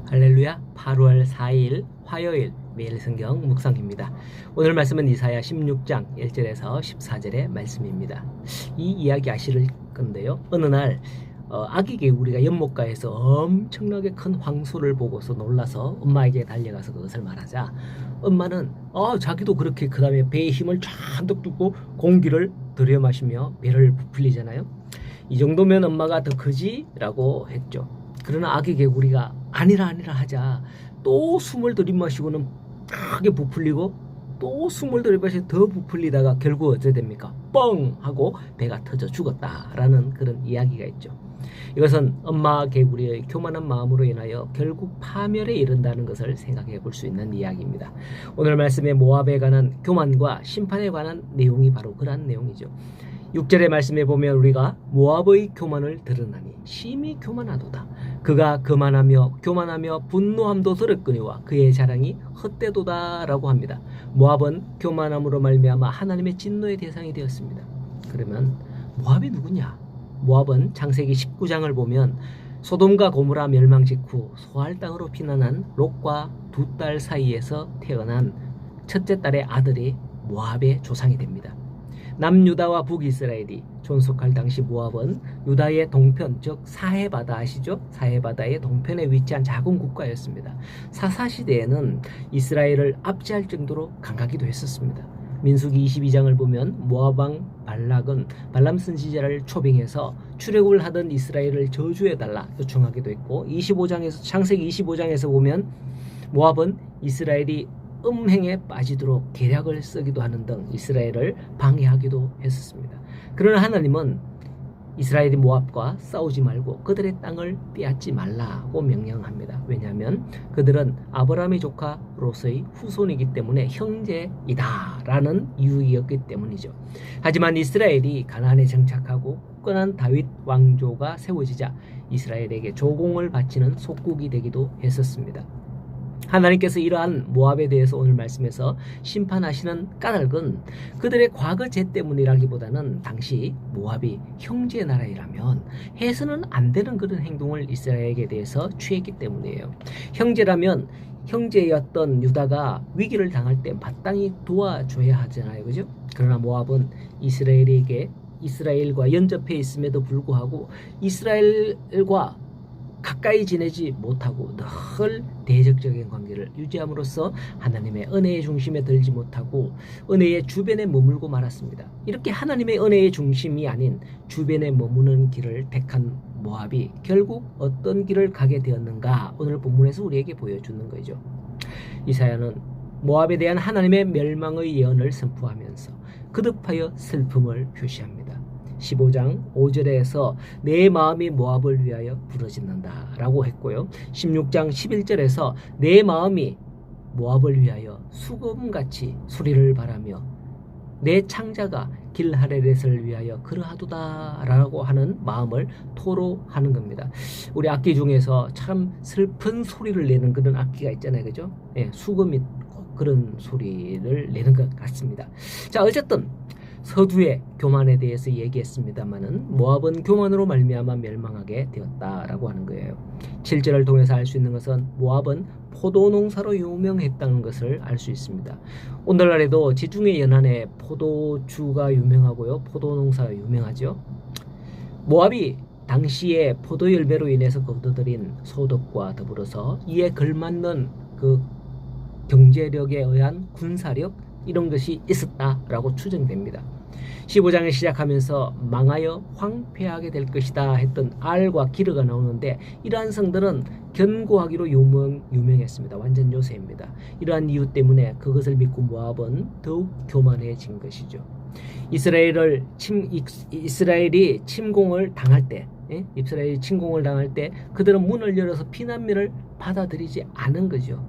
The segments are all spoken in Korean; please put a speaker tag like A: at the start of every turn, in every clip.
A: 할렐루야. 8월 4일 화요일 매일 성경 묵상입니다. 오늘 말씀은 이사야 16장 1절에서 14절의 말씀입니다. 이 이야기 아실 건데요. 어느 날 아기 개구리가 연못가에서 엄청나게 큰 황소를 보고서 놀라서 엄마에게 달려가서 그것을 말하자 엄마는 자기도 그렇게 그 다음에 배에 힘을 잔뜩 두고 공기를 들여 마시며 배를 부풀리잖아요. 이 정도면 엄마가 더 크지? 라고 했죠. 그러나 아기 개구리가 아니라 하자 또 숨을 들이마시고는 크게 부풀리고 또 숨을 들이마시고 더 부풀리다가 결국 어떻게 됩니까? 뻥! 하고 배가 터져 죽었다라는 그런 이야기가 있죠. 이것은 엄마 개구리의 교만한 마음으로 인하여 결국 파멸에 이른다는 것을 생각해 볼 수 있는 이야기입니다. 오늘 말씀의 모압에 관한 교만과 심판에 관한 내용이 바로 그러한 내용이죠. 6절의 말씀에 보면 우리가 모압의 교만을 들으나니 심히 교만하도다. 그가 교만하며 분노함도 들었거니와 그의 자랑이 헛되도다 라고 합니다. 모압은 교만함으로 말미암아 하나님의 진노의 대상이 되었습니다. 그러면 모압이 누구냐? 모압은 창세기 19장을 보면 소돔과 고모라 멸망 직후 소알 땅으로 피난한 롯과 두 딸 사이에서 태어난 첫째 딸의 아들이 모압의 조상이 됩니다. 남유다와 북이스라엘이 존속할 당시 모압은 유다의 동편, 즉 사해바다 아시죠? 사해바다의 동편에 위치한 작은 국가였습니다. 사사시대에는 이스라엘을 압제할 정도로 강하기도 했었습니다. 민수기 22장을 보면 모압왕 발락은 발람 선지자를 초빙해서 출애굽을 하던 이스라엘을 저주해달라 요청하기도 했고, 창세기 25장에서 보면 모압은 이스라엘이 음행에 빠지도록 계략을 쓰기도 하는 등 이스라엘을 방해하기도 했었습니다. 그러나 하나님은 이스라엘이 모압과 싸우지 말고 그들의 땅을 빼앗지 말라고 명령합니다. 왜냐하면 그들은 아브라함의 조카 롯의 후손이기 때문에 형제이다라는 이유였기 때문이죠. 하지만 이스라엘이 가나안에 정착하고 굳건한 다윗 왕조가 세워지자 이스라엘에게 조공을 바치는 속국이 되기도 했었습니다. 하나님께서 이러한 모압에 대해서 오늘 말씀에서 심판하시는 까닭은 그들의 과거 죄 때문이라기보다는 당시 모압이 형제 나라이라면 해서는 안 되는 그런 행동을 이스라엘에게 대해서 취했기 때문이에요. 형제라면 형제였던 유다가 위기를 당할 때 마땅히 도와줘야 하잖아요. 그죠? 그러나 모압은 이스라엘과 연접해 있음에도 불구하고 이스라엘과 가까이 지내지 못하고 늘 대적적인 관계를 유지함으로써 하나님의 은혜의 중심에 들지 못하고 은혜의 주변에 머물고 말았습니다. 이렇게 하나님의 은혜의 중심이 아닌 주변에 머무는 길을 택한 모압이 결국 어떤 길을 가게 되었는가, 오늘 본문에서 우리에게 보여주는 거죠. 이사야는 모압에 대한 하나님의 멸망의 예언을 선포하면서 거듭하여 슬픔을 표시합니다. 15장 5절에서 내 마음이 모압을 위하여 부르짖는다 라고 했고요. 16장 11절에서 내 마음이 모압을 위하여 수금같이 소리를 바라며 내 창자가 길하레렛을 위하여 그러하도다 라고 하는 마음을 토로하는 겁니다. 우리 악기 중에서 참 슬픈 소리를 내는 그런 악기가 있잖아요. 그죠? 예, 수금이 그런 소리를 내는 것 같습니다. 자, 어쨌든 서두에 교만에 대해서 얘기했습니다만은 모압은 교만으로 말미암아 멸망하게 되었다라고 하는 거예요. 7절을 통해서 알 수 있는 것은 모압은 포도 농사로 유명했다는 것을 알 수 있습니다. 오늘날에도 지중해 연안에 포도주가 유명하고요, 포도 농사가 유명하죠. 모압이 당시에 포도 열매로 인해서 거둬들인 소득과 더불어서 이에 걸맞는 그 경제력에 의한 군사력, 이런 것이 있었다라고 추정됩니다. 15장을 시작하면서 망하여 황폐하게 될 것이다 했던 알과 기르가 나오는데, 이러한 성들은 견고하기로 유명했습니다. 완전 요새입니다. 이러한 이유 때문에 그것을 믿고 모압은 더욱 교만해진 것이죠. 이스라엘이 침공을 당할 때 그들은 문을 열어서 피난민을 받아들이지 않은 거죠.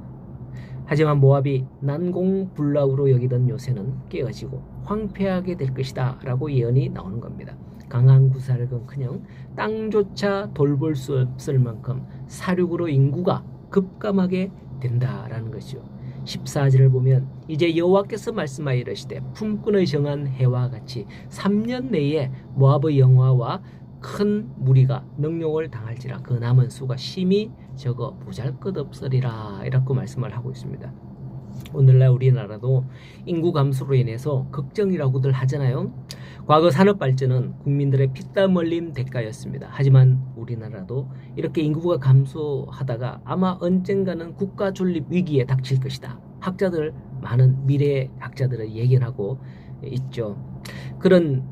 A: 하지만 모압이 난공불락으로 여기던 요새는 깨어지고 황폐하게 될 것이다 라고 예언이 나오는 겁니다. 강한 구사력은커녕 땅조차 돌볼 수 없을 만큼 사륙으로 인구가 급감하게 된다라는 것이죠. 14절을 보면 이제 여호와께서 말씀하여 이르시되 품꾼의 정한 해와 같이 3년 내에 모압의 영화와 큰 무리가 능욕을 당할지라 그 남은 수가 심히 적어 보잘것없으리라 이라고 말씀을 하고 있습니다. 오늘날 우리나라도 인구 감소로 인해서 걱정이라고들 하잖아요. 과거 산업 발전은 국민들의 피땀 흘림 대가였습니다. 하지만 우리나라도 이렇게 인구가 감소하다가 아마 언젠가는 국가 존립 위기에 닥칠 것이다. 많은 미래 학자들은 예견하고 있죠. 그런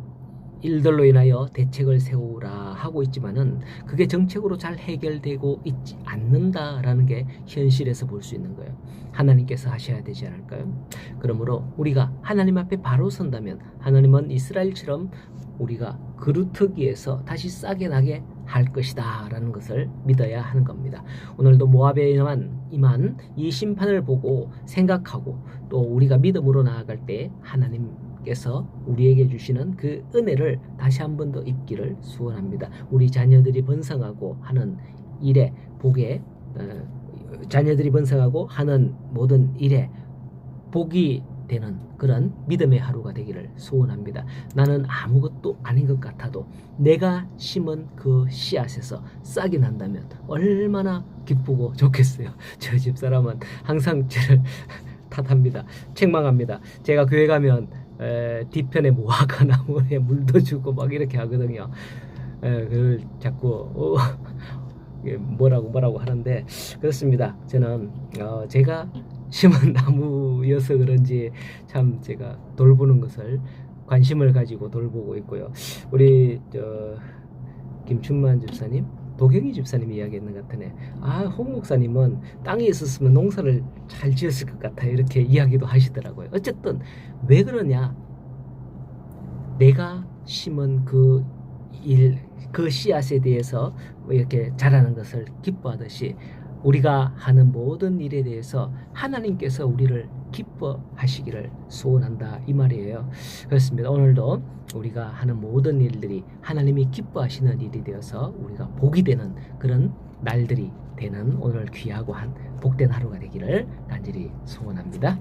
A: 일들로 인하여 대책을 세우라 하고 있지만은 그게 정책으로 잘 해결되고 있지 않는다라는 게 현실에서 볼 수 있는 거예요. 하나님께서 하셔야 되지 않을까요? 그러므로 우리가 하나님 앞에 바로 선다면 하나님은 이스라엘처럼 우리가 그루터기에서 다시 싸게 나게 할 것이다 라는 것을 믿어야 하는 겁니다. 오늘도 모압에 임한 이 심판을 보고 생각하고 또 우리가 믿음으로 나아갈 때 하나님께서 우리에게 주시는 그 은혜를 다시 한 번 더 입기를 소원합니다. 우리 자녀들이 번성하고 하는 일에 자녀들이 번성하고 하는 모든 일에 복이 되는 그런 믿음의 하루가 되기를 소원합니다. 나는 아무것도 아닌 것 같아도 내가 심은 그 씨앗에서 싹이 난다면 얼마나 기쁘고 좋겠어요. 저 집사람은 항상 저를 탓합니다. 책망합니다. 제가 교회 가면 뒤편에 무화과 나무에 물도 주고 막 이렇게 하거든요. 그걸 자꾸 뭐라고 하는데 그렇습니다. 저는 제가 심은 나무여서 그런지 참 제가 돌보는 것을 관심을 가지고 돌보고 있고요. 우리 김춘만 집사님, 도경희 집사님이 이야기했는 것 같으네. 홍 목사님은 땅에 있었으면 농사를 잘 지었을 것 같아요. 이렇게 이야기도 하시더라고요. 어쨌든 왜 그러냐? 내가 심은 그 씨앗에 대해서 이렇게 자라는 것을 기뻐하듯이 우리가 하는 모든 일에 대해서 하나님께서 우리를 기뻐하시기를 소원한다 이 말이에요. 그렇습니다. 오늘도 우리가 하는 모든 일들이 하나님이 기뻐하시는 일이 되어서 우리가 복이 되는 그런 날들이 되는 오늘 귀하고 복된 하루가 되기를 간절히 소원합니다.